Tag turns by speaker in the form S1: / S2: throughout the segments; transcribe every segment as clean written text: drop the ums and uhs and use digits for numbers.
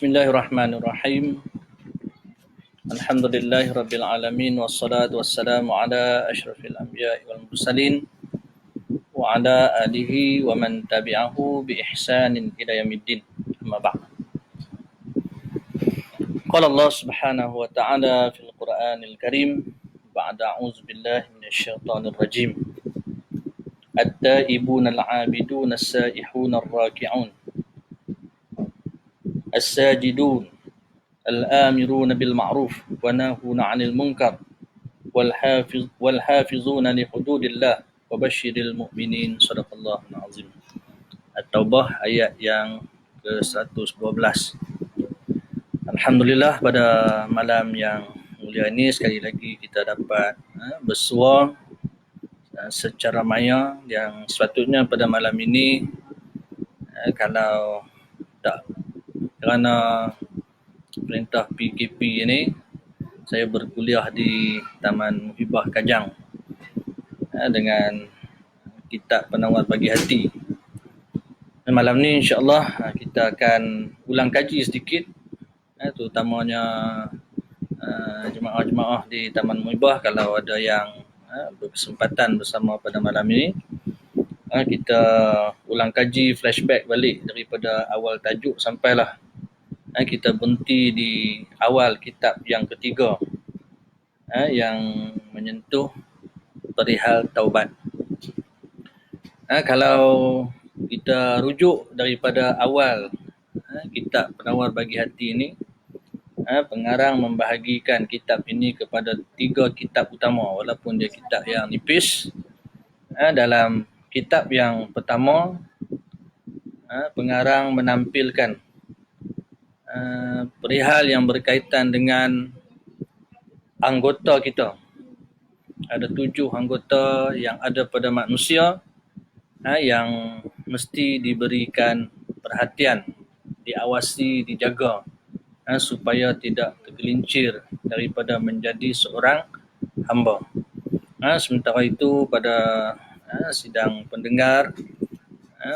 S1: Bismillahirrahmanirrahim. Alhamdulillahirabbil alamin wassalatu wassalamu ala asyrafil anbiya'i wal mursalin wa ala alihi wa man tabi'ahu bi ihsanin ila yaumiddin. Amma ba'd. Qala Allah Subhanahu wa ta'ala fil Qur'anil Karim ba'da a'udzu billahi minasyaitonir rajim. At-taibuna al-'abiduna as-saihuna ar-raki'un as-sajidun al-amiruna bil ma'ruf wa nahuna 'anil munkar wal hafizuna li hududillah wa basyiril mu'minin. Shadaqallahul azim. At-Taubah ayat yang ke-112. Alhamdulillah, pada malam yang mulia ini sekali lagi kita dapat bersua secara maya yang sepatutnya pada malam ini kalau tak kerana perintah PKP ini saya berkuliah di Taman Muhibah Kajang dengan kitab Penawar Pagi Hati. Dan malam ni insya-Allah kita akan ulang kaji sedikit, terutamanya jemaah-jemaah di Taman Muhibah kalau ada yang berkesempatan bersama pada malam ini, kita ulang kaji flashback balik daripada awal tajuk sampailah kita berhenti di awal kitab yang ketiga yang menyentuh perihal taubat. Kalau kita rujuk daripada awal kitab Penawar Bagi Hati ini, pengarang membahagikan kitab ini kepada 3 kitab utama walaupun dia kitab yang nipis. Dalam kitab yang pertama, pengarang menampilkan perihal yang berkaitan dengan anggota kita. Ada 7 anggota yang ada pada manusia yang mesti diberikan perhatian, diawasi, dijaga supaya tidak tergelincir daripada menjadi seorang hamba. Sementara itu pada sidang pendengar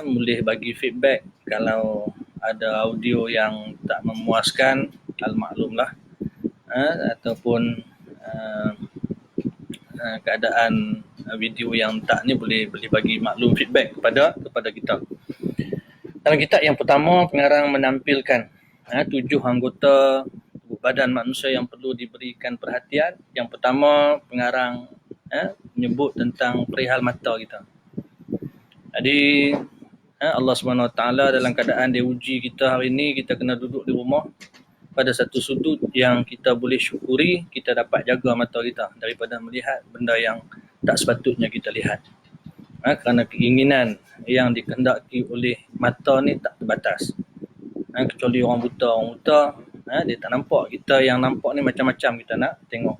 S1: boleh bagi feedback kalau ada audio yang tak memuaskan, al-maklumlah, ataupun keadaan video yang tak ni boleh bagi maklum feedback kepada kita. Dalam kitab yang pertama, pengarang menampilkan 7 anggota tubuh badan manusia yang perlu diberikan perhatian. Yang pertama, pengarang menyebut tentang perihal mata kita. Jadi Allah SWT dalam keadaan dia uji kita hari ini, kita kena duduk di rumah pada satu sudut yang kita boleh syukuri, kita dapat jaga mata kita daripada melihat benda yang tak sepatutnya kita lihat. Kerana keinginan yang dikehendaki oleh mata ni tak terbatas. Kecuali orang buta, dia tak nampak. Kita yang nampak ni macam-macam kita nak tengok.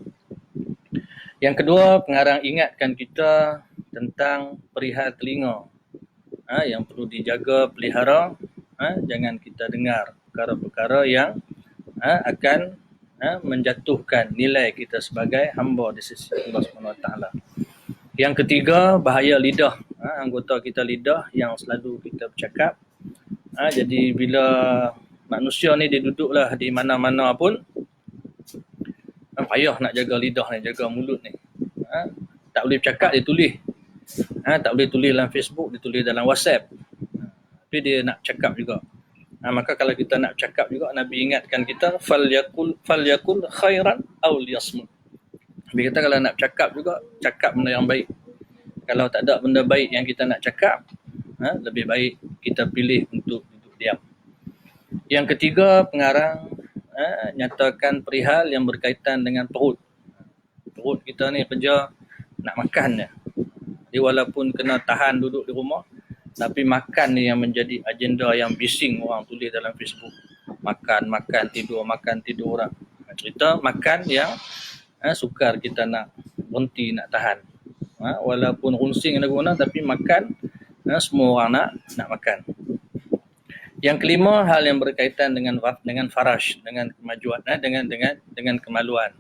S1: Yang kedua, pengarang ingatkan kita tentang perihal telinga yang perlu dijaga, pelihara. Jangan kita dengar perkara-perkara yang akan menjatuhkan nilai kita sebagai hamba di sisi Allah SWT. Yang ketiga, bahaya lidah. Anggota kita lidah yang selalu kita bercakap. Jadi bila manusia ni dia duduklah di mana-mana pun, payah nak jaga lidah ni, jaga mulut ni. Tak boleh bercakap, dia tulis. Tak boleh tulis dalam Facebook, dia tulis dalam WhatsApp. Tapi dia nak cakap juga. Maka kalau kita nak cakap juga, Nabi ingatkan kita, falyakul khairan aw liyasmut. Nabi kata kalau nak cakap juga, cakap benda yang baik. Kalau tak ada benda baik yang kita nak cakap, lebih baik kita pilih untuk duduk diam. Yang ketiga, pengarang nyatakan perihal yang berkaitan dengan perut. Perut kita ni kerja nak makan je. Dia walaupun kena tahan duduk di rumah, tapi makan ni yang menjadi agenda yang bising orang tulis dalam Facebook. Makan, tidur orang. Cerita makan yang sukar kita nak berhenti, nak tahan. Walaupun runsing ada guna, tapi makan, semua orang nak makan. Yang kelima, hal yang berkaitan dengan farash, dengan kemajuan, dengan kemaluan,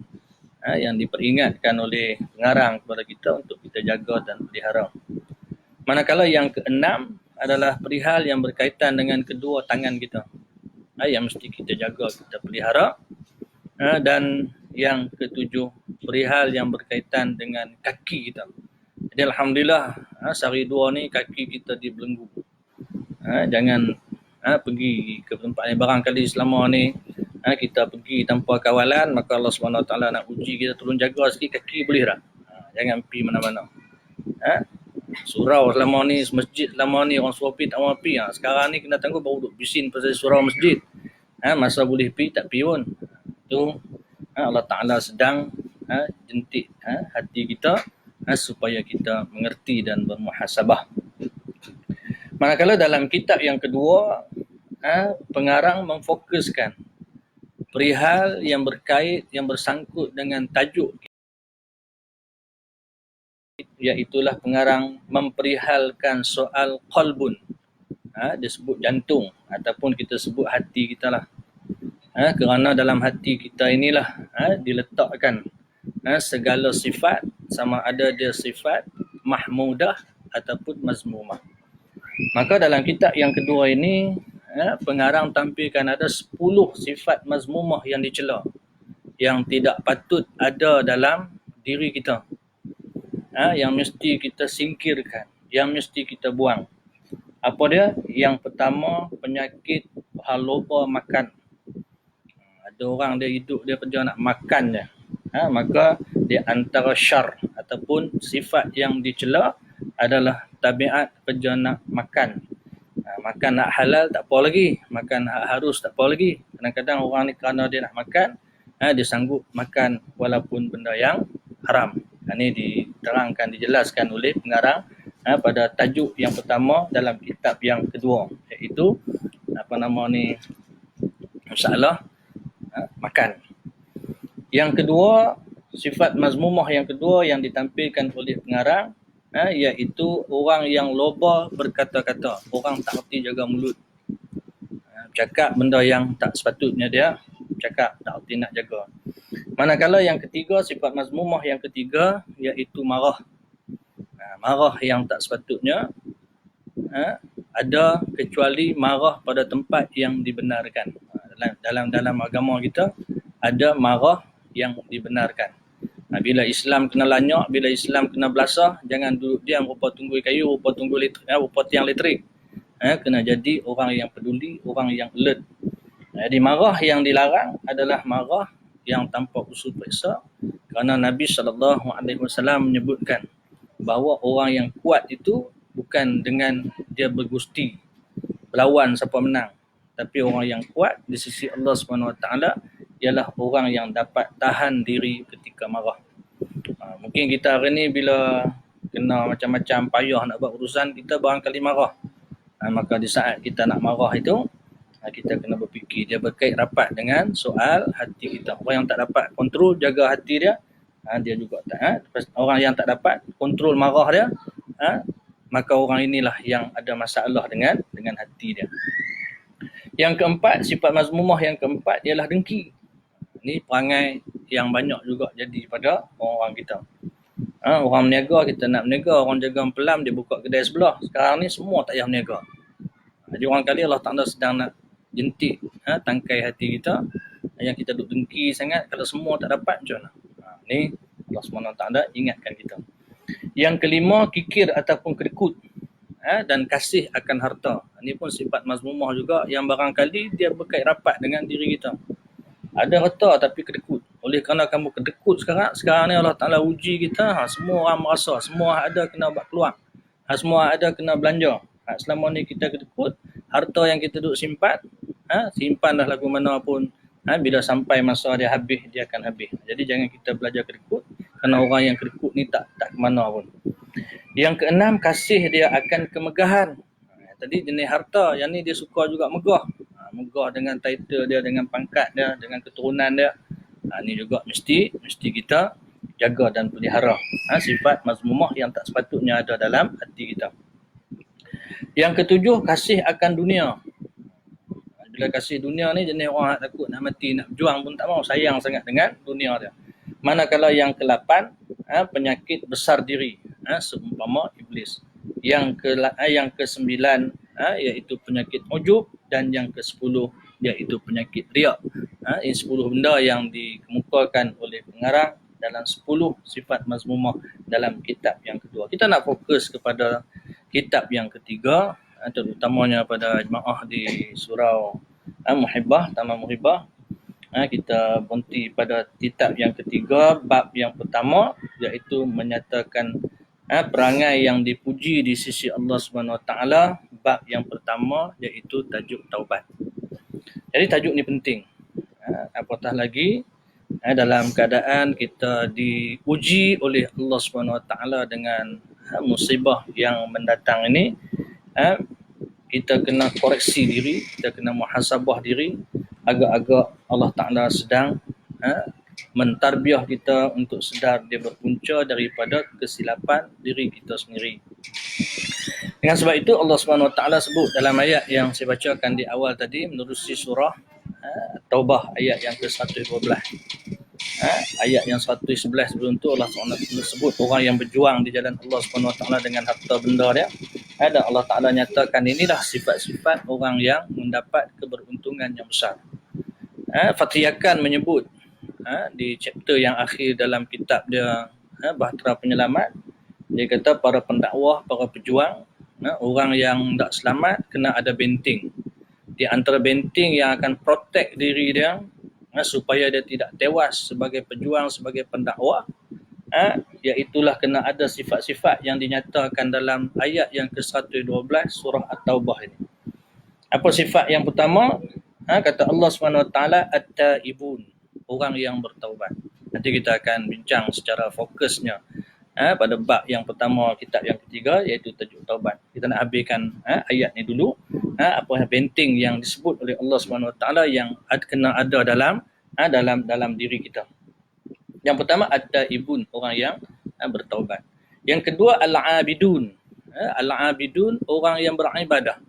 S1: yang diperingatkan oleh pengarang kepada kita untuk kita jaga dan pelihara. Manakala yang keenam adalah perihal yang berkaitan dengan kedua tangan kita. yang mesti kita jaga, kita pelihara. Dan yang ketujuh, perihal yang berkaitan dengan kaki kita. Jadi alhamdulillah sehari dua ni kaki kita dibelenggu. Jangan pergi ke tempat ni. Barangkali selama ni kita pergi tanpa kawalan, maka Allah SWT nak uji kita, tolong jaga sikit kaki boleh tak? Jangan pergi mana-mana. Surau selama ni, masjid selama ni orang suruh pergi tak mau pergi. Sekarang ni kena tangguh baru duk bisin pasal surau masjid. Masa boleh pergi tak pergi pun. Itu Allah Ta'ala sedang jentik hati kita supaya kita mengerti dan bermuhasabah. Manakala dalam kitab yang kedua, pengarang memfokuskan perihal yang berkait, yang bersangkut dengan tajuk, iaitulah pengarang memperihalkan soal qalbun. Dia sebut jantung ataupun kita sebut hati kita lah. Kerana dalam hati kita inilah diletakkan segala sifat, sama ada dia sifat mahmudah ataupun mazmumah. Maka dalam kitab yang kedua ini, pengarang tampilkan ada 10 sifat mazmumah yang dicela, yang tidak patut ada dalam diri kita, yang mesti kita singkirkan, yang mesti kita buang. Apa dia? Yang pertama, penyakit lupa makan. Ada orang dia hidup, dia kerja nak makan je. Maka di antara syar ataupun sifat yang dicela adalah tabiat kerja nak makan. Makan nak halal tak apa lagi, makan hak harus tak apa lagi. Kadang-kadang orang ni kerana dia nak makan, dia sanggup makan walaupun benda yang haram. Ini diterangkan, dijelaskan oleh pengarang pada tajuk yang pertama dalam kitab yang kedua, iaitu masalah makan. Yang kedua, sifat mazmumah yang kedua yang ditampilkan oleh pengarang, iaitu orang yang loba berkata-kata, orang tak reti jaga mulut, cakap benda yang tak sepatutnya dia cakap, tak reti nak jaga. Manakala yang ketiga, sifat mazmumah yang ketiga, iaitu marah. Marah yang tak sepatutnya ada kecuali marah pada tempat yang dibenarkan. Dalam agama kita ada marah yang dibenarkan. Bila Islam kena lanyak, bila Islam kena belasah, jangan duduk diam rupa tunggui kayu, rupa tiang elektrik. Kena jadi orang yang peduli, orang yang alert. Jadi marah yang dilarang adalah marah yang tanpa usul periksa, kerana Nabi SAW menyebutkan bahawa orang yang kuat itu bukan dengan dia bergusti berlawan siapa menang, tapi orang yang kuat di sisi Allah SWT ialah orang yang dapat tahan diri ketika marah. Mungkin kita hari ni bila kena macam-macam payah nak buat urusan, kita barangkali marah. Maka di saat kita nak marah itu, kita kena berfikir, dia berkait rapat dengan soal hati kita. Orang yang tak dapat kontrol jaga hati dia, dia juga tak. Orang yang tak dapat kontrol marah dia, maka orang inilah yang ada masalah dengan hati dia. Yang keempat, sifat mazmumah yang keempat ialah dengki. Ini perangai yang banyak juga jadi pada orang-orang kita. Orang meniaga, kita nak meniaga, orang jaga pelam, dia buka kedai sebelah. Sekarang ni semua tak payah meniaga. Jadi orang kali Allah Ta'ala sedang nak jentik tangkai hati kita, yang kita duk dengki sangat, kalau semua tak dapat macam mana? Ni Allah SWT ingatkan kita. Yang kelima, kikir ataupun kedekut dan kasih akan harta. Ini pun sifat mazmumah juga, yang barangkali dia berkait rapat dengan diri kita. Ada harta tapi kedekut. Oleh kerana kamu kedekut sekarang ni Allah Ta'ala uji kita, semua orang merasa, semua ada kena buat keluar, semua ada kena belanja. Selama ni kita kedekut, harta yang kita duk simpanlah lagu mana pun, bila sampai masa dia habis, dia akan habis. Jadi jangan kita belajar kedekut, kerana orang yang kedekut ni tak ke mana pun. Yang keenam, kasih dia akan kemegahan. Tadi jenis harta, yang ni dia suka juga megah. Megah dengan title dia, dengan pangkat dia, dengan keturunan dia. Ni juga mesti kita jaga dan pelihara. Sifat mazmumah yang tak sepatutnya ada dalam hati kita. Yang ketujuh, kasih akan dunia. Bila kasih dunia ni, jenis orang takut nak mati, nak berjuang pun tak mau, sayang sangat dengan dunia dia. Manakala yang ke-8, penyakit besar diri, seumpama iblis. Yang ke-9, iaitu penyakit ujub, dan yang ke-10, iaitu penyakit riak. Ini 10 benda yang dikemukakan oleh pengarang dalam 10 sifat mazmumah dalam kitab yang kedua. Kita nak fokus kepada kitab yang ketiga, terutamanya pada jemaah di surau Muhibbah, Taman Muhibbah. Kita berhenti pada kitab yang ketiga, bab yang pertama, iaitu menyatakan perangai yang dipuji di sisi Allah Subhanahu Wa Taala. Bab yang pertama iaitu tajuk taubat. Jadi tajuk ni penting. Apatah lagi dalam keadaan kita diuji oleh Allah Subhanahu Wa Taala dengan musibah yang mendatang ini, kita kena koreksi diri, kita kena muhasabah diri. Agak-agak Allah Ta'ala sedang mentarbiah kita untuk sedar dia berpunca daripada kesilapan diri kita sendiri. Dengan sebab itu Allah Subhanahu Wa Taala sebut dalam ayat yang saya bacakan di awal tadi, menerusi surah Taubah ayat yang ke-112. Ayat yang 111 sebelum tu Allah Subhanahu Wa Taala sebut orang yang berjuang di jalan Allah Subhanahu Wa Taala dengan harta benda dia. Dan Allah Ta'ala nyatakan inilah sifat-sifat orang yang mendapat keberuntungan yang besar. Fathiyah Khan menyebut di chapter yang akhir dalam kitab dia, Bahtera Penyelamat, dia kata para pendakwah, para pejuang, orang yang tak selamat kena ada benteng. Di antara benteng yang akan protect diri dia supaya dia tidak tewas sebagai pejuang, sebagai pendakwah, iaitulah kena ada sifat-sifat yang dinyatakan dalam ayat yang ke-112 surah At-Taubah ini. Apa sifat yang pertama? Kata Allah SWT, At-Taibun, orang yang bertaubat. Nanti kita akan bincang secara fokusnya pada bab yang pertama kitab yang ketiga, iaitu tajuk taubat. Kita nak habiskan ayat ni dulu. Apa benteng yang disebut oleh Allah SWT yang kena ada dalam diri kita. Yang pertama At-Taibun, orang yang bertaubat. Yang kedua Al-Abidun. Al-Abidun, orang yang beribadah.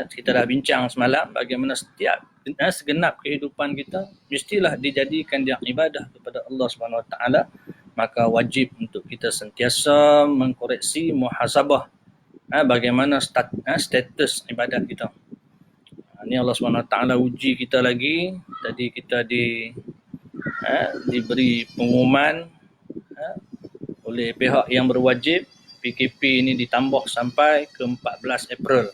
S1: Kita dah bincang semalam bagaimana setiap segenap kehidupan kita mestilah dijadikan dia ibadah kepada Allah Subhanahu Wa Taala. Maka wajib untuk kita sentiasa mengkoreksi, muhasabah bagaimana status ibadat kita. Ini Allah Subhanahu Wa Taala uji kita lagi. Tadi kita diberi pengumuman oleh pihak yang berwajib. PKP ini ditambah sampai ke 14 April.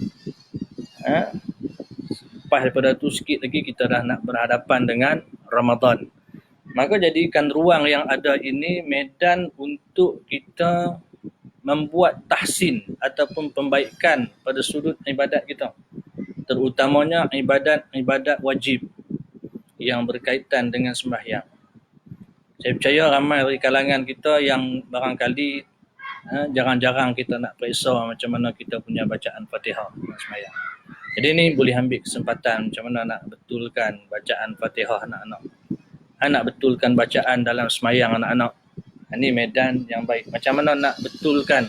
S1: Lepas daripada tu sikit lagi kita dah nak berhadapan dengan Ramadan. Maka jadikan ruang yang ada ini medan untuk kita membuat tahsin ataupun pembaikan pada sudut ibadat kita. Terutamanya ibadat wajib yang berkaitan dengan sembahyang. Saya percaya ramai dari kalangan kita yang barangkali jarang-jarang kita nak periksa macam mana kita punya bacaan Fatihah dalam sembahyang. Jadi ni boleh ambil kesempatan macam mana nak betulkan bacaan Fatihah anak-anak. Nak betulkan bacaan dalam sembahyang anak-anak. Ini medan yang baik. Macam mana nak betulkan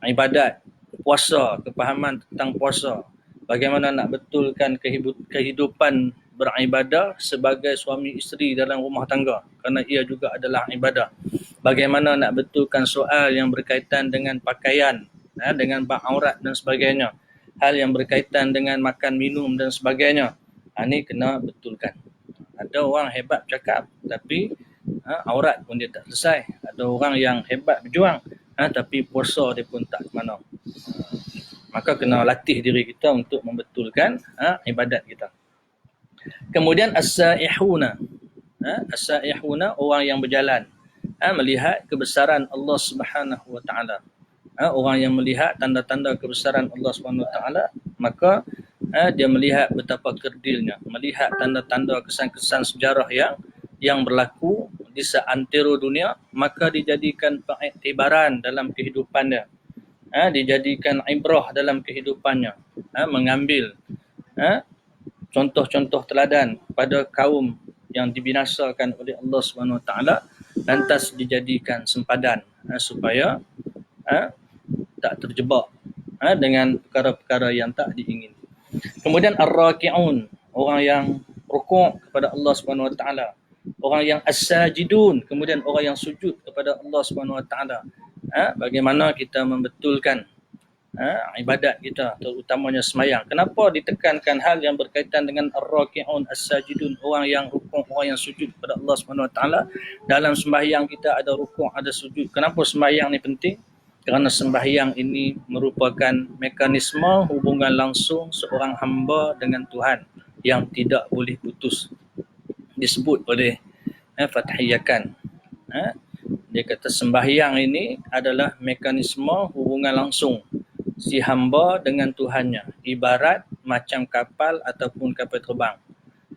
S1: ibadat, puasa, kepahaman tentang puasa. Bagaimana nak betulkan kehidupan beribadah sebagai suami isteri dalam rumah tangga. Kerana ia juga adalah ibadah. Bagaimana nak betulkan soal yang berkaitan dengan pakaian, dengan bak aurat dan sebagainya. Hal yang berkaitan dengan makan, minum dan sebagainya. Ini kena betulkan. Ada orang hebat cakap tapi aurat pun dia tak selesai. Ada orang yang hebat berjuang tapi puasa dia pun tak mana. Maka kena latih diri kita untuk membetulkan ibadat kita. Kemudian as-saihuna. As-saihuna, orang yang berjalan melihat kebesaran Allah Subhanahu Wa Taala. Orang yang melihat tanda-tanda kebesaran Allah Subhanahu Wa Taala, maka dia melihat betapa kerdilnya, melihat tanda-tanda kesan-kesan sejarah yang berlaku di seantero dunia, maka dijadikan pengiktibaran dalam kehidupan dia. Dijadikan ibrah dalam kehidupannya. Mengambil contoh-contoh teladan pada kaum yang dibinasakan oleh Allah Subhanahu Wa Taala, lantas dijadikan sempadan supaya tak terjebak dengan perkara-perkara yang tak diingini. Kemudian ar-raki'un, orang yang rukuk kepada Allah Subhanahu Wa Taala. Orang yang as-sajidun, kemudian orang yang sujud kepada Allah Subhanahu Wa Taala. Bagaimana kita membetulkan ibadat kita, terutamanya sembahyang. Kenapa ditekankan hal yang berkaitan dengan ar-raki'un as-sajidun, orang yang rukuk, orang yang sujud kepada Allah Subhanahu Wa Taala. Dalam sembahyang kita ada rukuk, ada sujud. Kenapa sembahyang ni penting? Kerana sembahyang ini merupakan mekanisme hubungan langsung seorang hamba dengan Tuhan yang tidak boleh putus. Disebut oleh Fathiyakan. Dia kata sembahyang ini adalah mekanisme hubungan langsung si hamba dengan Tuhannya, ibarat macam kapal ataupun kapal terbang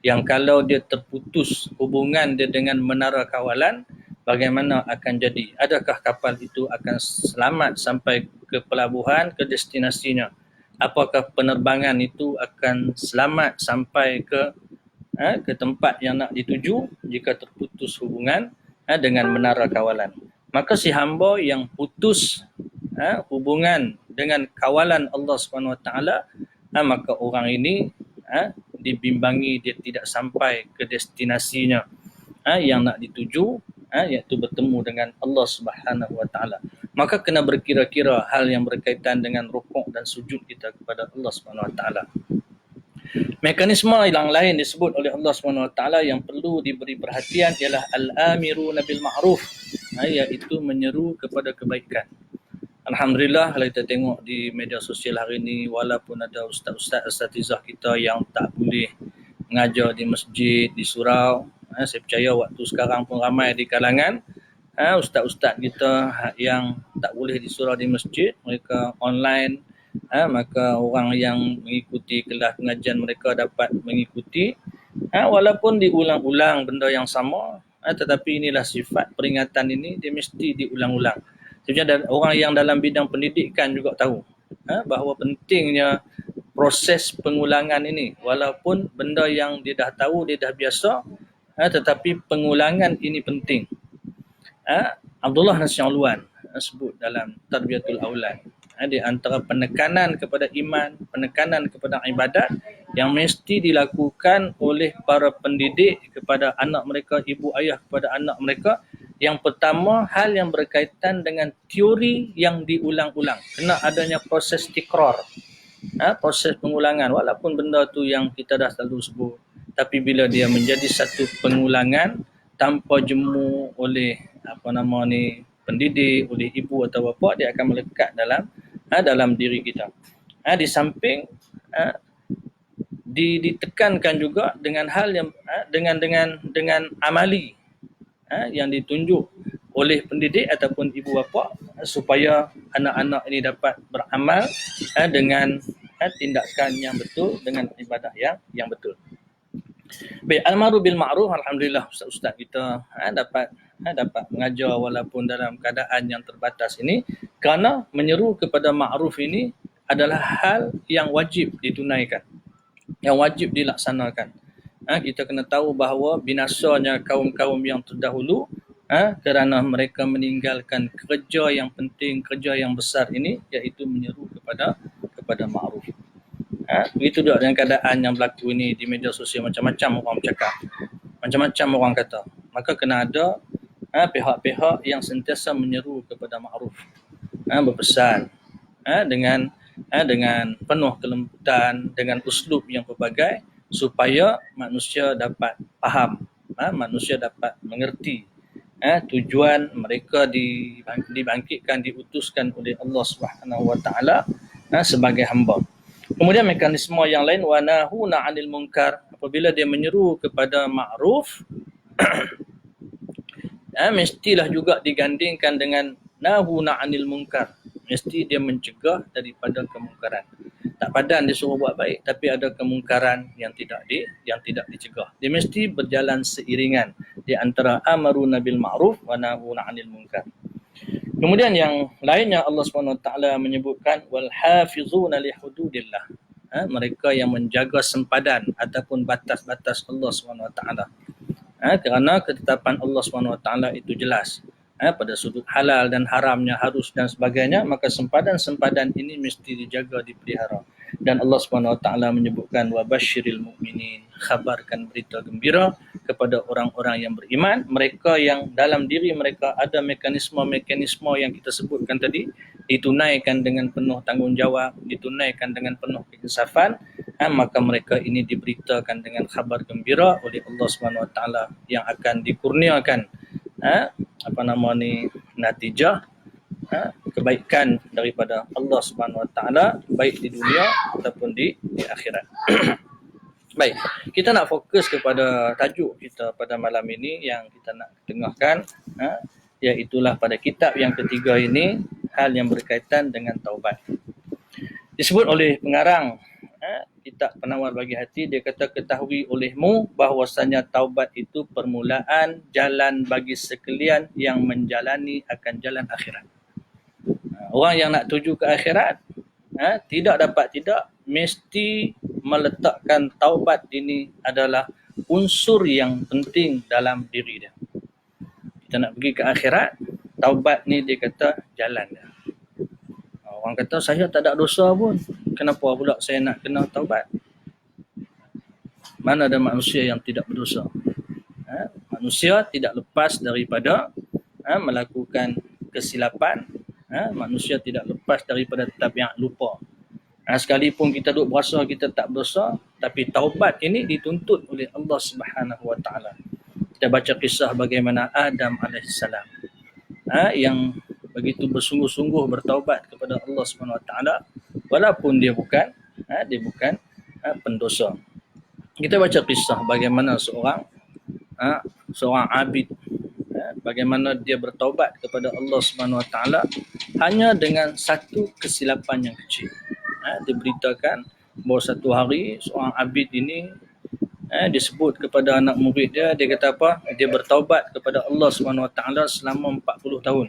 S1: yang kalau dia terputus hubungan dia dengan menara kawalan, bagaimana akan jadi? Adakah kapal itu akan selamat sampai ke pelabuhan, ke destinasinya? Apakah penerbangan itu akan selamat sampai ke tempat yang nak dituju jika terputus hubungan dengan menara kawalan? Maka si hamba yang putus hubungan dengan kawalan Allah Subhanahu Wa Taala, maka orang ini dibimbangi dia tidak sampai ke destinasinya yang nak dituju, iaitu bertemu dengan Allah Subhanahu Wa Taala. Maka kena berkira-kira hal yang berkaitan dengan rukuk dan sujud kita kepada Allah Subhanahu Wa Taala. Mekanisme yang lain disebut oleh Allah Subhanahu Wa Taala yang perlu diberi perhatian ialah al-amiruna bil ma'ruf, iaitu menyeru kepada kebaikan. Alhamdulillah kalau kita tengok di media sosial hari ini, walaupun ada ustaz-ustaz asatizah kita yang tak boleh mengajar di masjid, di surau, saya percaya waktu sekarang pun ramai di kalangan ustaz-ustaz kita yang tak boleh di surau di masjid, mereka online, maka orang yang mengikuti kelas pengajian mereka dapat mengikuti walaupun diulang-ulang benda yang sama, tetapi inilah sifat peringatan ini, dia mesti diulang-ulang. Sebenarnya orang yang dalam bidang pendidikan juga tahu bahawa pentingnya proses pengulangan ini. Walaupun benda yang dia dah tahu, dia dah biasa, tetapi pengulangan ini penting. Abdullah Nasya'ulwan sebut dalam Tarbiyatul Aulad, di antara penekanan kepada iman, penekanan kepada ibadat yang mesti dilakukan oleh para pendidik kepada anak mereka, ibu ayah kepada anak mereka. Yang pertama, hal yang berkaitan dengan teori yang diulang-ulang. Kena adanya proses tikrar, proses pengulangan. Walaupun benda tu yang kita dah selalu sebut, tapi bila dia menjadi satu pengulangan tanpa jemu oleh pendidik, oleh ibu atau bapa, dia akan melekat dalam diri kita. Di samping ditekankan juga dengan hal yang dengan amali yang ditunjuk oleh pendidik ataupun ibu bapa supaya anak-anak ini dapat beramal dengan tindakan yang betul, dengan ibadah yang betul. Baik, al-ma'ruf bil ma'ruf, alhamdulillah ustaz-ustaz kita dapat mengajar walaupun dalam keadaan yang terbatas ini, kerana menyeru kepada ma'ruf ini adalah hal yang wajib ditunaikan, yang wajib dilaksanakan. Kita kena tahu bahawa binasanya kaum-kaum yang terdahulu kerana mereka meninggalkan kerja yang penting, kerja yang besar ini, iaitu menyeru kepada ma'ruf. Begitu juga dengan keadaan yang berlaku ini di media sosial, macam-macam orang bercakap, macam-macam orang kata. Maka kena ada pihak-pihak yang sentiasa menyeru kepada ma'ruf, berpesan dengan penuh kelembutan, dengan uslub yang pelbagai, supaya manusia dapat faham, manusia dapat mengerti tujuan mereka dibangkitkan, diutuskan oleh Allah Subhanahu Wa Taala sebagai hamba. Kemudian mekanisme yang lain, wa nahuna 'anil munkar, apabila dia menyeru kepada ma'ruf mestilah juga digandingkan dengan nahuna 'anil munkar, mesti dia mencegah daripada kemungkaran. Tak padan dia suruh buat baik, tapi ada kemungkaran yang tidak dicegah. Dia mesti berjalan seiringan di antara amaruna bil ma'ruf wa nahuna 'anil munkar. Kemudian yang lainnya Allah Subhanahu Wa Taala menyebutkan wal hafizuna li hududillah, mereka yang menjaga sempadan ataupun batas-batas Allah Subhanahu Wa Taala. Kerana ketetapan Allah Subhanahu Wa Taala itu jelas. pada sudut halal dan haramnya, harus dan sebagainya, maka sempadan-sempadan ini mesti dijaga, dipelihara. Dan Allah SWT menyebutkan wabashiril mu'minin, khabarkan berita gembira kepada orang-orang yang beriman, mereka yang dalam diri mereka ada mekanisme-mekanisme yang kita sebutkan tadi, ditunaikan dengan penuh tanggungjawab, ditunaikan dengan penuh keinsafan, maka mereka ini diberitakan dengan khabar gembira oleh Allah SWT yang akan dikurniakan natijah kebaikan daripada Allah Subhanahu Wa Taala, baik di dunia ataupun di akhirat. Baik, kita nak fokus kepada tajuk kita pada malam ini yang kita nak tengahkan, iaitulah pada kitab yang ketiga ini, hal yang berkaitan dengan taubat. Disebut oleh pengarang kitab Penawar Bagi Hati, dia kata, ketahui olehmu bahwasanya taubat itu permulaan jalan bagi sekalian yang menjalani akan jalan akhirat. Orang yang nak tuju ke akhirat, tidak dapat tidak, mesti meletakkan taubat ini adalah unsur yang penting dalam diri dia. Kita nak pergi ke akhirat, taubat ni dia kata jalan dia. Orang kata, saya tak ada dosa pun, kenapa pula saya nak kena taubat? Mana ada manusia yang tidak berdosa? Manusia tidak lepas daripada melakukan kesilapan. Manusia tidak lepas daripada tabiat lupa. Sekalipun kita duk berasa kita tak berdosa, tapi taubat ini dituntut oleh Allah Subhanahu Wa Taala. Kita baca kisah bagaimana Adam alaihissalam yang begitu bersungguh-sungguh bertaubat kepada Allah Subhanahu Wa Taala, walaupun dia bukan pendosa. Kita baca kisah bagaimana seorang abid, bagaimana dia bertaubat kepada Allah Subhanahu Wa Taala hanya dengan satu kesilapan yang kecil. Diberitakan bahawa satu hari seorang abid ini disebut kepada anak murid dia, dia kata apa? Dia bertaubat kepada Allah Subhanahu Wa Taala selama 40 tahun.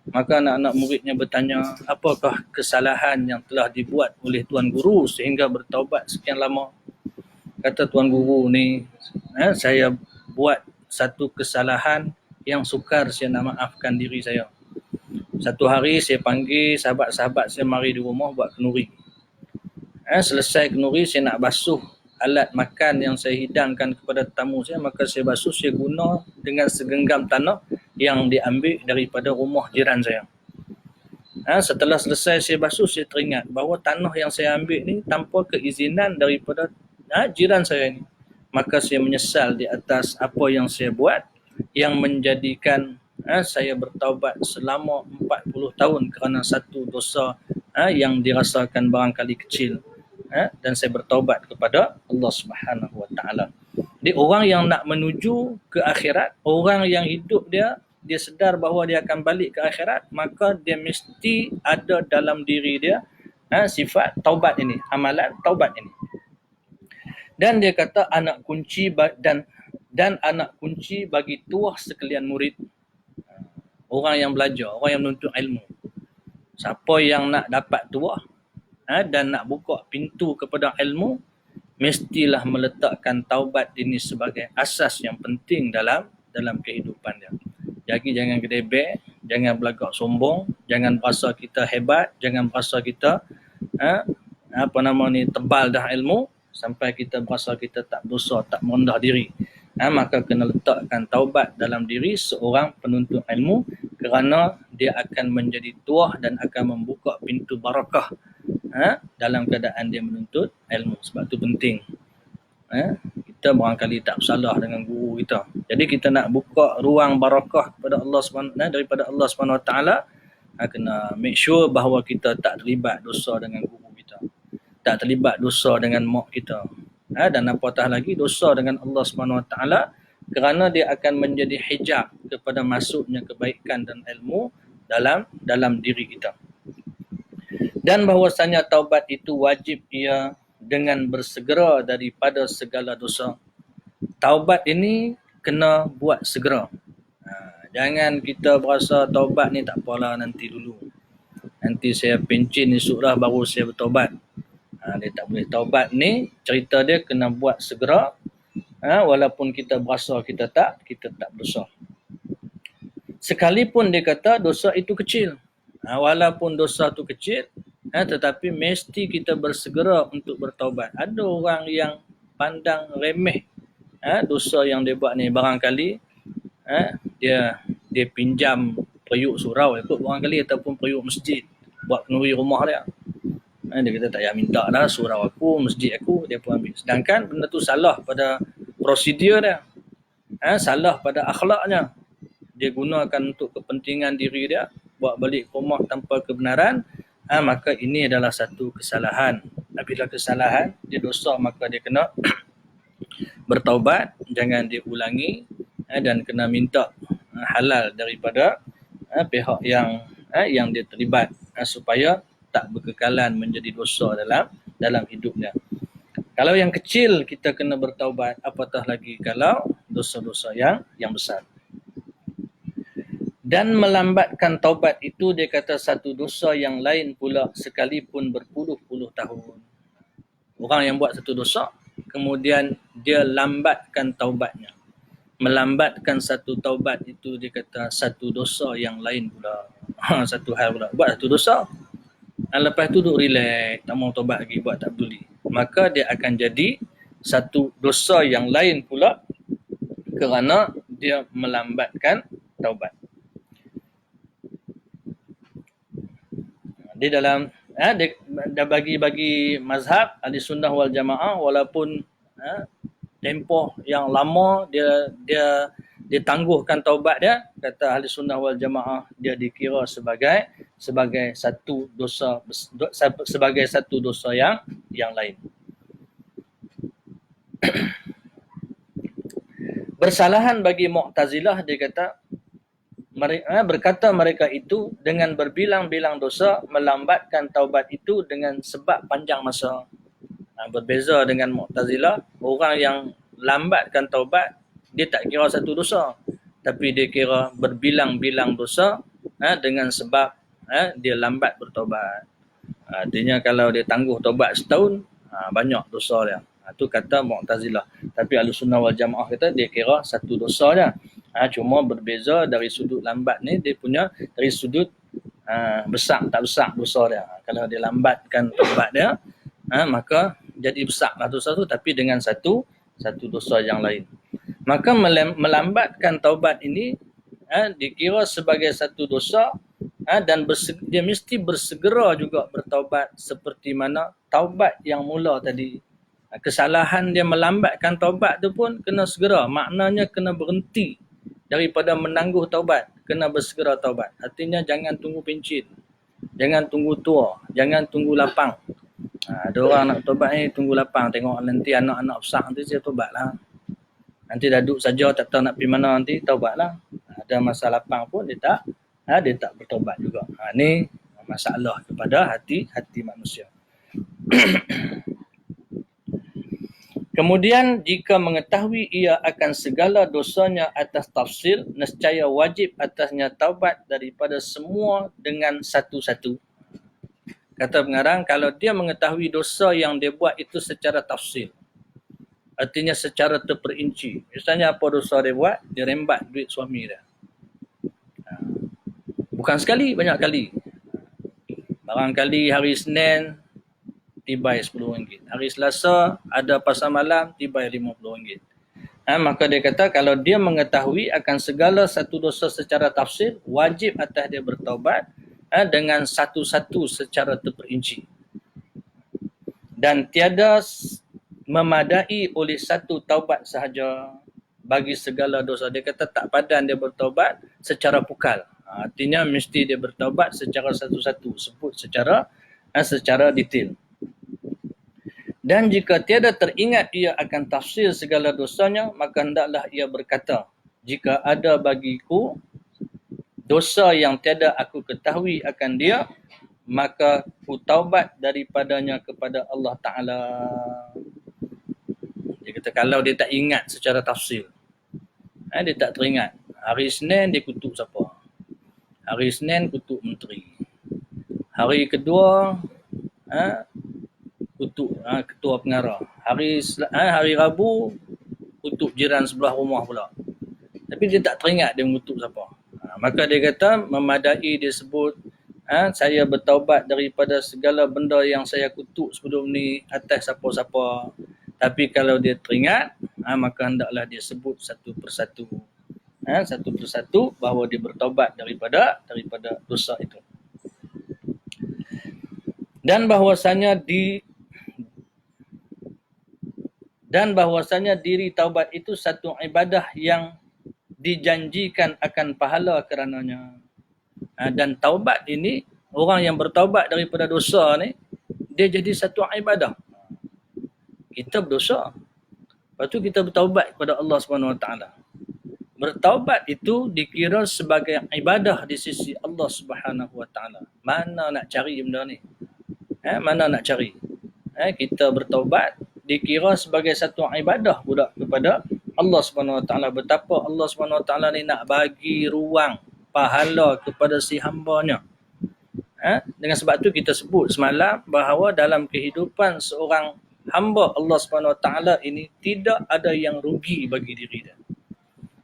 S1: Maka anak-anak muridnya bertanya, apakah kesalahan yang telah dibuat oleh Tuan Guru sehingga bertaubat sekian lama? Kata Tuan Guru ni, saya buat satu kesalahan yang sukar saya nak maafkan diri saya. Satu hari saya panggil sahabat-sahabat saya mari di rumah buat kenduri. Selesai kenduri, saya nak basuh alat makan yang saya hidangkan kepada tamu saya, maka saya basuh, saya guna dengan segenggam tanah yang diambil daripada rumah jiran saya. Setelah selesai saya basuh, saya teringat bahawa tanah yang saya ambil ni tanpa keizinan daripada jiran saya ni. Maka saya menyesal di atas apa yang saya buat, yang menjadikan saya bertaubat selama 40 tahun kerana satu dosa yang dirasakan barangkali kecil, dan saya bertaubat kepada Allah Subhanahu Wa Taala. Jadi orang yang nak menuju ke akhirat, orang yang hidup dia sedar bahawa dia akan balik ke akhirat, maka dia mesti ada dalam diri dia sifat taubat ini, amalan taubat ini. Dan dia kata anak kunci dan anak kunci bagi tuah sekalian murid, orang yang belajar, orang yang menuntut ilmu. Siapa yang nak dapat tuah dan nak buka pintu kepada ilmu, mestilah meletakkan taubat ini sebagai asas yang penting dalam kehidupan dia. Jadi jangan gedebek, jangan belagak sombong, jangan berasa kita hebat, jangan berasa kita tebal dah ilmu sampai kita berasa kita tak berdosa, tak merendah diri. Maka kena letakkan taubat dalam diri seorang penuntut ilmu, kerana dia akan menjadi tuah dan akan membuka pintu barakah dalam keadaan dia menuntut ilmu. Sebab tu penting. Kita barangkali tak bersalah dengan guru kita. Jadi kita nak buka ruang barakah kepada Allah SWT, daripada Allah SWT, kena make sure bahawa kita tak terlibat dosa dengan guru kita, tak terlibat dosa dengan mak kita, dan apatah lagi dosa dengan Allah SWT, kerana dia akan menjadi hijab kepada masuknya kebaikan dan ilmu dalam diri kita. Dan bahwasanya taubat itu wajib ia dengan bersegera daripada segala dosa. Taubat ini kena buat segera. Jangan kita berasa taubat ni tak apalah, nanti dulu. Nanti saya pencin esok dah baru saya bertaubat. Dia tak boleh. Taubat ni cerita dia kena buat segera, walaupun kita berasa kita tak berdosa. Sekalipun dia kata dosa itu kecil. Walaupun dosa itu kecil, tetapi mesti kita bersegera untuk bertaubat. Ada orang yang pandang remeh dosa yang dia buat ni. Barangkali dia pinjam periuk surau ikut barangkali ataupun periuk masjid buat kenduri rumah dia. Dia kata tak payah minta dah surau aku, masjid aku, dia pun ambil. Sedangkan benda tu salah pada prosedur dia. Salah pada akhlaknya. Dia gunakan untuk kepentingan diri dia, buat balik rumah tanpa kebenaran, maka ini adalah satu kesalahan. Bila kesalahan, dia dosa, maka dia kena bertaubat, jangan diulangi, dan kena minta halal daripada pihak yang dia terlibat, supaya tak berkekalan menjadi dosa dalam hidupnya. Kalau yang kecil kita kena bertaubat, apatah lagi kalau dosa-dosa yang besar. Dan melambatkan taubat itu dia kata satu dosa yang lain pula sekalipun berpuluh-puluh tahun. Orang yang buat satu dosa, kemudian dia lambatkan taubatnya. Melambatkan satu taubat itu dia kata satu dosa yang lain pula. Satu hal pula. Buat satu dosa, lepas tu duduk relax, tak mau taubat lagi, buat tak peduli. Maka dia akan jadi satu dosa yang lain pula kerana dia melambatkan taubat. Di dalam dia bagi mazhab ahli sunnah wal jamaah, walaupun tempoh yang lama dia tangguhkan taubat dia, kata ahli sunnah wal jamaah dia dikira sebagai satu dosa, sebagai satu dosa yang lain. Bersalahan bagi Mu'tazilah, dia kata berkata mereka itu dengan berbilang-bilang dosa melambatkan taubat itu dengan sebab panjang masa. Berbeza dengan Mu'tazilah, orang yang lambatkan taubat dia tak kira satu dosa, tapi dia kira berbilang-bilang dosa dengan sebab dia lambat bertaubat. Artinya kalau dia tangguh taubat setahun, banyak dosa dia. Itu kata Mu'tazilah. Tapi Ahlussunnah wal Jamaah kata dia kira satu dosa dia. Cuma berbeza dari sudut lambat ni, dia punya dari sudut besar tak besar dosa dia. Kalau dia lambatkan taubat dia, maka jadi besar lah dosa tu, tapi dengan satu dosa yang lain. Maka melambatkan taubat ini dikira sebagai satu dosa, dan dia mesti bersegera juga bertaubat seperti mana taubat yang mula tadi. Kesalahan dia melambatkan taubat tu pun kena segera, maknanya kena berhenti daripada menangguh taubat, kena bersegera taubat. Artinya jangan tunggu pencit, jangan tunggu tua, jangan tunggu lapang. Ada orang nak taubat ni tunggu lapang, tengok nanti anak-anak besar nanti saya taubat lah. Nanti dah duduk saja tak tahu nak pergi mana, nanti taubat lah. Ada masa lapang pun dia tak bertaubat juga. Ni masalah kepada hati manusia. Kemudian jika mengetahui ia akan segala dosanya atas tafsil, nescaya wajib atasnya taubat daripada semua dengan satu-satu. Kata pengarang, kalau dia mengetahui dosa yang dia buat itu secara tafsil, artinya secara terperinci. Misalnya apa dosa dia buat? Dia rembat duit suami dia. Bukan sekali, banyak kali. Barangkali hari Senin tibai RM10. Hari Selasa ada pasar malam tibai RM50. Maka dia kata kalau dia mengetahui akan segala satu dosa secara tafsir, wajib atas dia bertaubat dengan satu-satu secara terperinci. Dan tiada memadai oleh satu taubat sahaja bagi segala dosa. Dia kata tak padan dia bertaubat secara pukal. Artinya mesti dia bertaubat secara satu-satu, sebut secara detail. Dan jika tiada teringat ia akan tafsir segala dosanya, maka hendaklah ia berkata, jika ada bagiku dosa yang tiada aku ketahui akan dia, maka ku taubat daripadanya kepada Allah Ta'ala. Dia kata kalau dia tak ingat secara tafsir, dia tak teringat. Hari Senin dia kutuk siapa? Hari Senin kutuk menteri. Hari kedua kutuk ketua pengarah. Hari Rabu kutuk jiran sebelah rumah pula. Tapi dia tak teringat dia mengutuk siapa. Maka dia kata memadai dia sebut, saya bertaubat daripada segala benda yang saya kutuk sebelum ni atas siapa-siapa. Tapi kalau dia teringat, maka hendaklah dia sebut satu persatu. Satu persatu bahawa dia bertaubat daripada dosa itu. Dan bahwasanya diri taubat itu satu ibadah yang dijanjikan akan pahala kerananya. Dan taubat ini, orang yang bertaubat daripada dosa ni, dia jadi satu ibadah. Kita berdosa, lepas tu kita bertaubat kepada Allah SWT. Bertaubat itu dikira sebagai ibadah di sisi Allah SWT. Mana nak cari benda ni? Mana nak cari? Kita bertaubat dikira sebagai satu ibadah pula kepada Allah SWT. Betapa Allah SWT ni nak bagi ruang pahala kepada si hambanya. Dengan sebab tu kita sebut semalam bahawa dalam kehidupan seorang hamba Allah SWT ini tidak ada yang rugi bagi diri dia.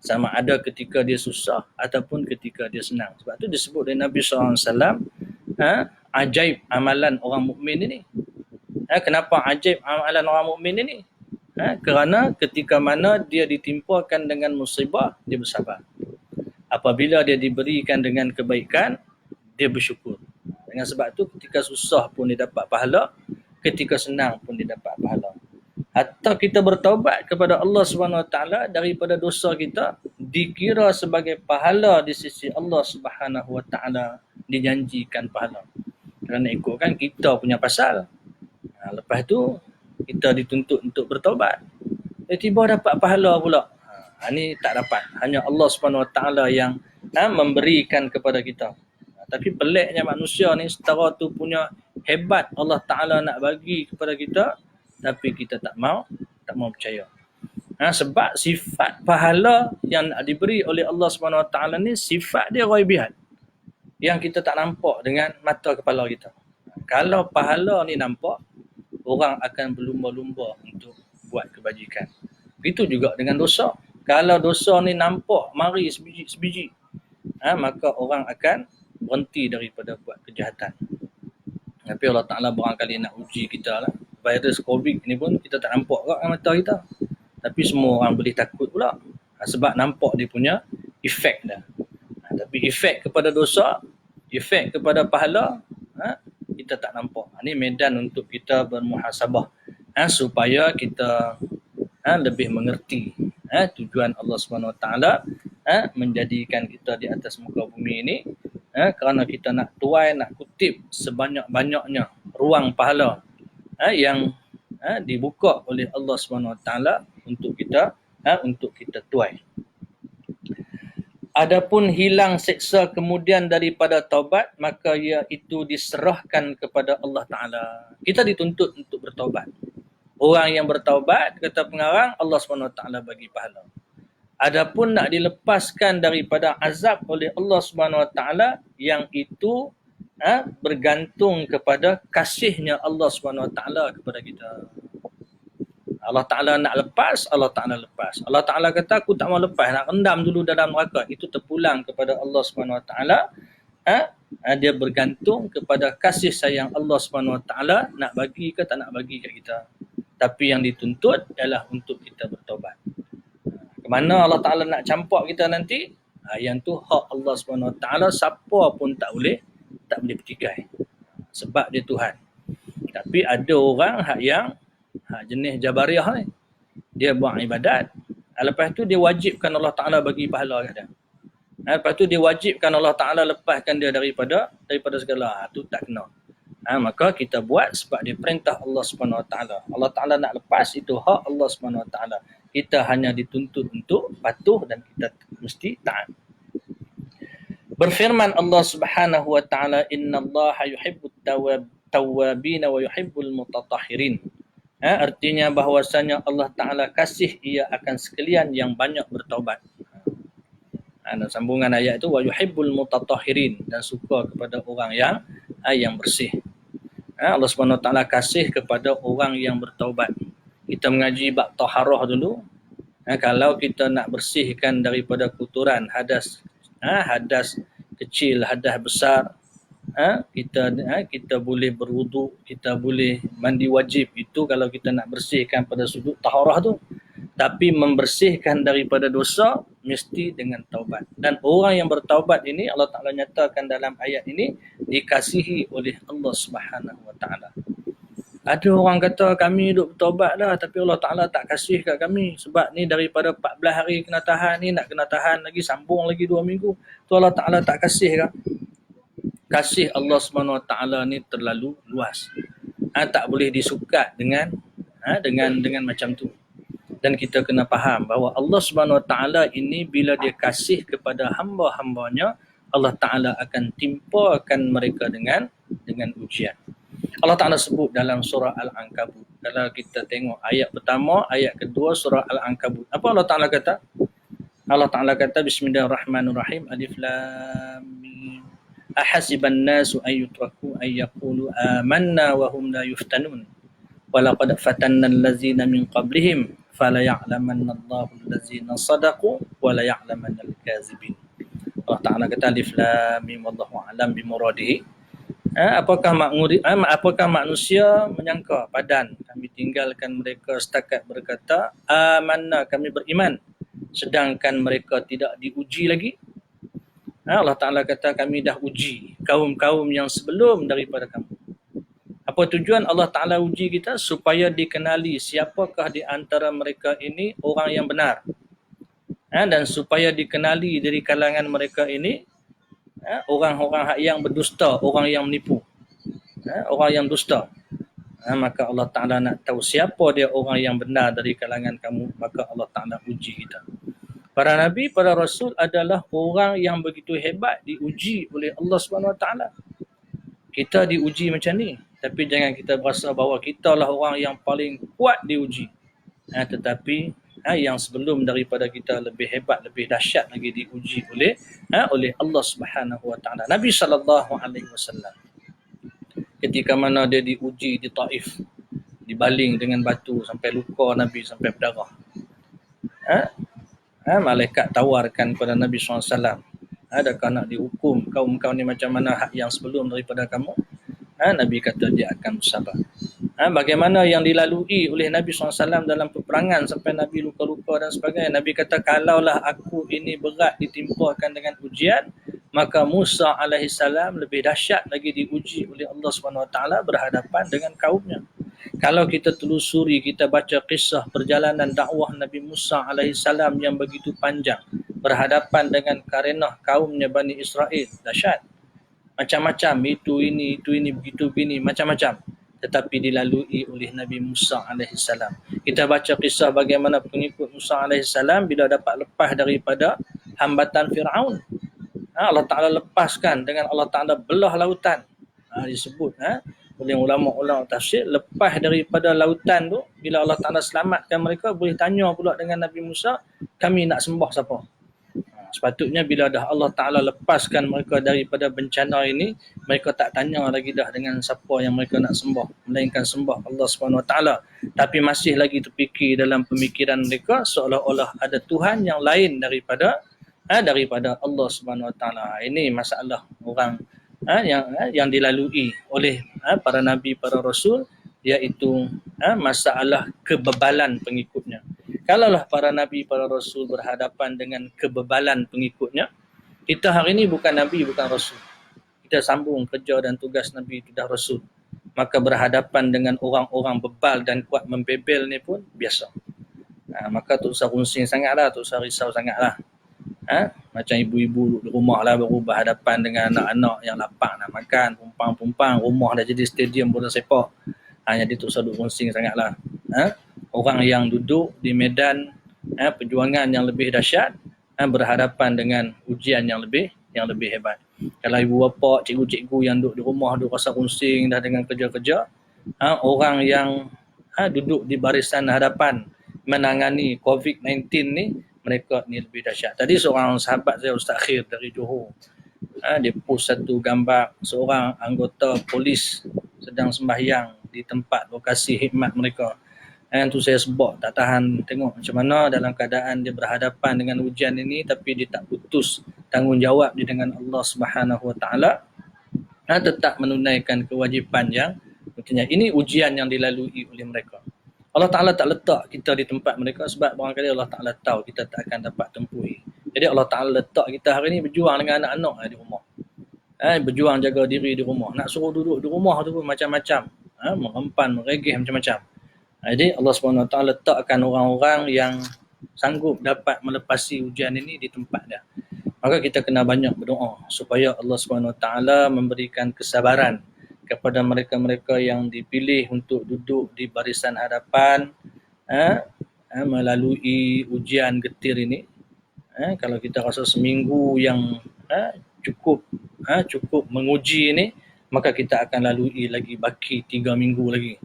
S1: Sama ada ketika dia susah ataupun ketika dia senang. Sebab tu disebut oleh Nabi SAW, ajaib amalan orang mukmin ini. Kenapa ajaib amalan orang mukmin ini? Kerana ketika mana dia ditimpakan dengan musibah, dia bersabar. Apabila dia diberikan dengan kebaikan, dia bersyukur. Dengan sebab tu ketika susah pun dia dapat pahala, ketika senang pun dia dapat pahala. Atau kita bertaubat kepada Allah SWT daripada dosa kita, dikira sebagai pahala di sisi Allah SWT, dijanjikan pahala. Kerana ikutkan kita punya pasal. Lepas tu kita dituntut untuk bertaubat. Tiba dapat pahala pula. Ini tak dapat. Hanya Allah SWT yang memberikan kepada kita. Tapi peliknya manusia ni, setara tu punya hebat Allah Ta'ala nak bagi kepada kita, tapi kita tak mau percaya. Sebab sifat pahala yang nak diberi oleh Allah SWT ni, sifat dia ghaibiyat, yang kita tak nampak dengan mata kepala kita. Kalau pahala ni nampak, orang akan berlumba-lumba untuk buat kebajikan. Begitu juga dengan dosa. Kalau dosa ni nampak mari sebiji-sebiji, maka orang akan berhenti daripada buat kejahatan. Tapi Allah Ta'ala barangkali nak uji kita lah. Virus COVID ni pun kita tak nampak kat mata kita. Tapi semua orang boleh takut pula. Sebab nampak dia punya efek dah. Tapi efek kepada dosa, efek kepada pahala, kita tak nampak. Ini medan untuk kita bermuhasabah, supaya kita lebih mengerti tujuan Allah SWT menjadikan kita di atas muka bumi ini, kerana kita nak tuai, nak kutip sebanyak-banyaknya ruang pahala yang dibuka oleh Allah SWT untuk kita tuai. Adapun hilang seksa kemudian daripada taubat, maka iaitu diserahkan kepada Allah Ta'ala. Kita dituntut untuk bertaubat. Orang yang bertaubat, kata pengarang, Allah SWT bagi pahala. Adapun nak dilepaskan daripada azab oleh Allah SWT, yang itu bergantung kepada kasihnya Allah SWT kepada kita. Allah Ta'ala nak lepas, Allah Ta'ala lepas. Allah Ta'ala kata, aku tak mau lepas, nak rendam dulu dalam neraka. Itu terpulang kepada Allah SWT. Dia bergantung kepada kasih sayang Allah SWT, nak bagi ke tak nak bagi kat kita. Tapi yang dituntut ialah untuk kita bertaubat. Kemana Allah Ta'ala nak campak kita nanti, yang tu hak Allah SWT. Siapa pun tak boleh bertikai. Sebab dia Tuhan. Tapi ada orang yang jenis Jabariyah ni, dia buat ibadat, lepas tu dia wajibkan Allah Ta'ala bagi pahala kat dia. Lepas tu dia wajibkan Allah Ta'ala lepaskan dia daripada segala. Tu tak kena. Maka kita buat sebab dia perintah Allah SWT. Allah Ta'ala nak lepas, itu hak Allah SWT. Kita hanya dituntut untuk patuh dan kita mesti taat. Berfirman Allah Subhanahu wa Ta'ala, innallaha yuhibbut tawwabin wa yuhibbul mutatahhirin. Artinya bahwasanya Allah Ta'ala kasih ia akan sekalian yang banyak bertaubat. Dan sambungan ayat itu, wa yuhibbul mutatahhirin, dan suka kepada orang yang bersih. Allah SWT kasih kepada orang yang bertaubat. Kita mengaji bab taharah dulu. Kalau kita nak bersihkan daripada kotoran, hadas, hadas kecil, hadas besar, kita boleh berwuduk, kita boleh mandi wajib. Itu kalau kita nak bersihkan pada sudut taharah tu. Tapi membersihkan daripada dosa mesti dengan taubat. Dan orang yang bertaubat ini Allah Ta'ala nyatakan dalam ayat ini dikasihi oleh Allah Subhanahu Wa Ta'ala. Ada orang kata kami duk bertaubat dah tapi Allah Ta'ala tak kasih kat kami sebab ni daripada 14 hari kena tahan ni nak kena tahan lagi, sambung lagi 2 minggu. Tu Allah Ta'ala tak kasih kan? Kasih Allah Subhanahu Wa Ta'ala ni terlalu luas. Tak boleh disukat dengan macam tu. Dan kita kena faham bahawa Allah Subhanahu Wa Ta'ala ini bila dia kasih kepada hamba-hambanya, Allah Ta'ala akan timpakan mereka dengan ujian. Allah Ta'ala sebut dalam surah Al-Ankabut. Kalau kita tengok ayat pertama, ayat kedua surah Al-Ankabut. Apa Allah Ta'ala kata? Allah Ta'ala kata Bismillahirrahmanirrahim. Alif Lam Mim. Ahasiban nasu ayyutraku ayyaqulu amanna wa hum la yuftanun. Walaqad fatanna allazina min qablihim fala ya'lamanna Allahu allazina sadaqu wa la ya'lamanna al-kazibin. Allah Ta'ala kata Alif Lam Mim wallahu a'lam bi muradihi. Apakah manusia menyangka padan kami tinggalkan mereka setakat berkata amanna, kami beriman, sedangkan mereka tidak diuji lagi. Allah Ta'ala kata kami dah uji kaum-kaum yang sebelum daripada kamu. Apa tujuan Allah Ta'ala uji kita? Supaya dikenali siapakah di antara mereka ini orang yang benar. Dan supaya dikenali dari kalangan mereka ini orang-orang yang berdusta, orang yang menipu, orang yang dusta. Maka Allah Ta'ala nak tahu siapa dia orang yang benar dari kalangan kamu, maka Allah Ta'ala uji kita. Para Nabi, para Rasul adalah orang yang begitu hebat diuji oleh Allah Subhanahu Wa Ta'ala. Kita diuji macam ni, tapi jangan kita berasa bahawa kita lah orang yang paling kuat diuji. Tetapi yang sebelum daripada kita lebih hebat, lebih dahsyat lagi diuji oleh Allah Subhanahu Wa Ta'ala. Nabi SAW ketika mana dia diuji di Taif, dibaling dengan batu sampai luka Nabi, sampai berdarah. Malaikat tawarkan kepada Nabi SAW, adakah nak dihukum kaum-kaum ni macam mana hak yang sebelum daripada kamu? Nabi kata dia akan bersabar. Bagaimana yang dilalui oleh Nabi SAW dalam peperangan sampai Nabi luka-luka dan sebagainya. Nabi kata kalaulah aku ini berat ditimpakan dengan ujian, maka Musa alaihissalam lebih dahsyat lagi diuji oleh Allah SWT berhadapan dengan kaumnya. Kalau kita telusuri, kita baca kisah perjalanan dakwah Nabi Musa alaihissalam yang begitu panjang berhadapan dengan karenah kaumnya Bani Israel, dahsyat. Macam-macam, itu ini, begitu begini, macam-macam. Tetapi dilalui oleh Nabi Musa alaihissalam. Kita baca kisah bagaimana pengikut Musa alaihissalam bila dapat lepas daripada hambatan Fir'aun. Allah Ta'ala lepaskan dengan Allah Ta'ala belah lautan. Disebut oleh ulama-ulama tafsir, lepas daripada lautan tu, bila Allah Ta'ala selamatkan mereka, boleh tanya pula dengan Nabi Musa, kami nak sembah siapa? Sepatutnya bila dah Allah Ta'ala lepaskan mereka daripada bencana ini, mereka tak tanya lagi dah dengan siapa yang mereka nak sembah, melainkan sembah Allah Subhanahu Wa Ta'ala. Tapi masih lagi terfikir dalam pemikiran mereka seolah-olah ada Tuhan yang lain daripada Allah Subhanahu Wa Ta'ala. Ini masalah orang yang dilalui oleh para Nabi, para Rasul, iaitu masalah kebebalan pengikutnya. Kalaulah para Nabi, para Rasul berhadapan dengan kebebalan pengikutnya, kita hari ini bukan Nabi, bukan Rasul. Kita sambung kerja dan tugas Nabi, tidak Rasul. Maka berhadapan dengan orang-orang bebal dan kuat membebel ni pun biasa. Maka tak usah runsing sangatlah, tak usah risau sangatlah. Macam ibu-ibu di rumah lah baru berhadapan dengan anak-anak yang lapar nak makan, pumpang-pumpang, rumah dah jadi stadium bola sepak. Jadi tak usah runsing sangatlah. Orang yang duduk di medan perjuangan yang lebih dahsyat berhadapan dengan ujian yang lebih hebat. Kalau ibu bapa, cikgu-cikgu yang duduk di rumah duduk rasa runsing dah dengan kerja-kerja, orang yang duduk di barisan hadapan menangani COVID-19 ni, mereka ni lebih dahsyat. Tadi seorang sahabat saya, Ustaz Khir dari Johor, dia post satu gambar seorang anggota polis sedang sembahyang di tempat lokasi khidmat mereka. Tu saya sebab tak tahan tengok macam mana dalam keadaan dia berhadapan dengan ujian ini, tapi dia tak putus tanggungjawab dia dengan Allah Subhanahu Wa Taala, tetap menunaikan kewajipan yang pentingnya. Ini ujian yang dilalui oleh mereka. Allah Ta'ala tak letak kita di tempat mereka sebab barangkali Allah Ta'ala tahu kita tak akan dapat tempuhi. Jadi Allah Ta'ala letak kita hari ni berjuang dengan anak-anak di rumah. Berjuang jaga diri di rumah. Nak suruh duduk di rumah tu pun macam-macam. Merempan, meregih macam-macam. Jadi Allah SWT letakkan orang-orang yang sanggup dapat melepasi ujian ini di tempat dia. Maka kita kena banyak berdoa supaya Allah SWT memberikan kesabaran kepada mereka-mereka yang dipilih untuk duduk di barisan hadapan melalui ujian getir ini. Kalau kita rasa seminggu yang cukup menguji ini, maka kita akan lalui lagi baki 3 minggu lagi.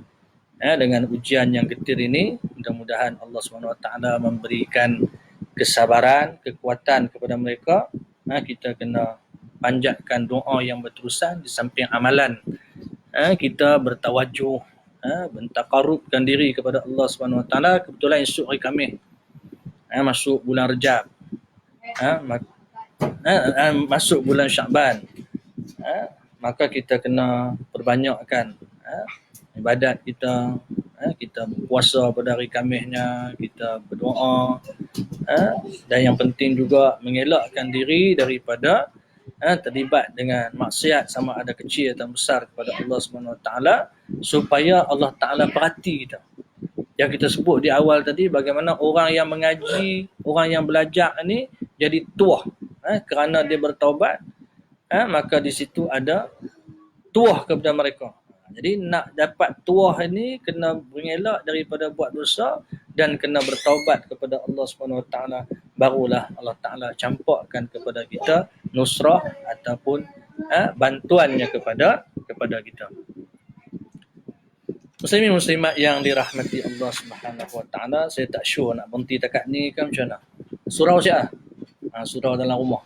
S1: Dengan ujian yang getir ini, mudah-mudahan Allah SWT memberikan kesabaran, kekuatan kepada mereka. Kita kena panjatkan doa yang berterusan di samping amalan. Kita bertawajuh, mentaqarrubkan diri kepada Allah SWT. Kebetulan esok hari Khamis, masuk bulan Rejab, masuk bulan Syakban, maka kita kena perbanyakkan ibadat kita. Kita berpuasa pada hari Khamisnya, kita berdoa, dan yang penting juga mengelakkan diri daripada terlibat dengan maksiat sama ada kecil atau besar kepada Allah SWT, supaya Allah Ta'ala perhati kita. Yang kita sebut di awal tadi, bagaimana orang yang mengaji, orang yang belajar ni jadi tuah kerana dia bertaubat, maka di situ ada tuah kepada mereka. Jadi nak dapat tuah ini kena mengelak daripada buat dosa dan kena bertaubat kepada Allah SWT, barulah Allah Ta'ala campakkan kepada kita nusrah ataupun bantuannya kepada kita. Muslimin muslimat yang dirahmati Allah Subhanahu Wa Ta'ala, saya tak sure nak berhenti takat ni ke macam mana. Surau siap surau dalam rumah.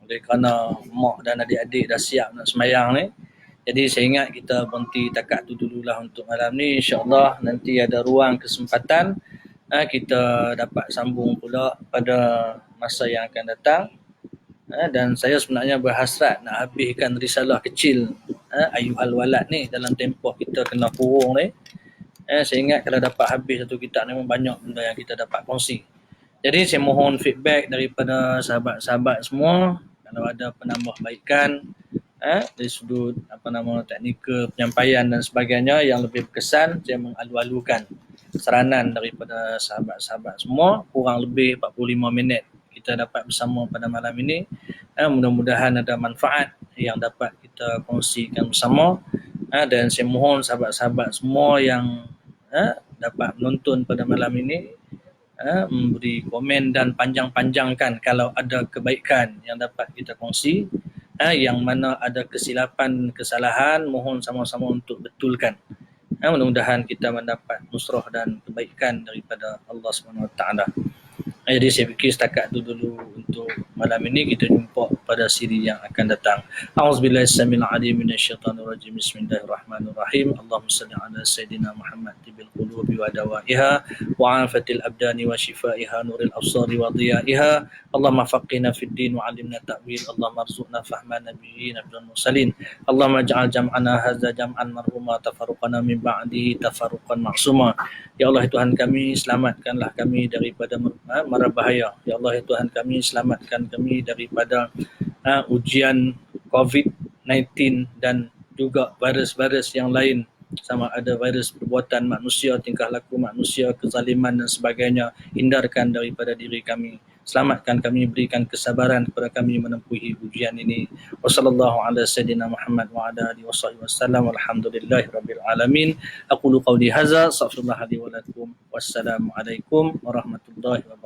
S1: Oleh kerana mak dan adik-adik dah siap nak semayang ni, jadi saya ingat kita berhenti takat tu dululah untuk malam ni. InsyaAllah nanti ada ruang kesempatan kita dapat sambung pula pada masa yang akan datang. Dan saya sebenarnya berhasrat nak habiskan risalah kecil Ayyuhal Walad ni dalam tempoh kita kena kurung ni. Saya ingat kalau dapat habis satu kitab ni memang banyak benda yang kita dapat kongsi. Jadi saya mohon feedback daripada sahabat-sahabat semua. Kalau ada penambahbaikan dari sudut teknikal penyampaian dan sebagainya yang lebih berkesan, saya mengalu-alukan saranan daripada sahabat-sahabat semua. Kurang lebih 45 minit kita dapat bersama pada malam ini. Mudah-mudahan ada manfaat yang dapat kita kongsikan bersama. Dan saya mohon sahabat-sahabat semua yang dapat menonton pada malam ini memberi komen dan panjang-panjangkan kalau ada kebaikan yang dapat kita kongsi. Yang mana ada kesilapan, kesalahan, mohon sama-sama untuk betulkan. Mudah-mudahan kita mendapat nusrah dan kebaikan daripada Allah SWT. Jadi saya fikir setakat itu dulu untuk malam ini. Kita jumpa pada siri yang akan datang. A'udzubillahi samil alim minasyaitanir rajim. Bismillahirrahmanirrahim. Allahumma salli ala sayidina Muhammad tibil qulubi wa dawaiha wa afatil abdani wa shifaiha nuril absari wa dhiyaiha. Allahumma faqihna fid din wa 'allimna ta'wil. Allahumma arzuqna fahman nabiyyin abdul mursalin. Allahumma ij'al jam'ana hadza jam'an marhuma tafarruqana min ba'dihi tafarruqan ma'suma. Ya Allah Tuhan kami, selamatkanlah kami daripada mara bahaya. Ya Allah Tuhan kami, selamatkan kami daripada ujian COVID-19 dan juga virus-virus yang lain, sama ada virus perbuatan manusia, tingkah laku manusia, kezaliman dan sebagainya. Hindarkan daripada diri kami. Selamatkan kami, berikan kesabaran kepada kami menempuhi ujian ini. Wassallallahu ala sayyidina Muhammad wa ala alihi wasallam. Walhamdulillahi rabbil alamin. Aqulu qawli hadza, astaghfirullah li wa lakum. Wassalamu alaikum warahmatullahi wabarakatuh.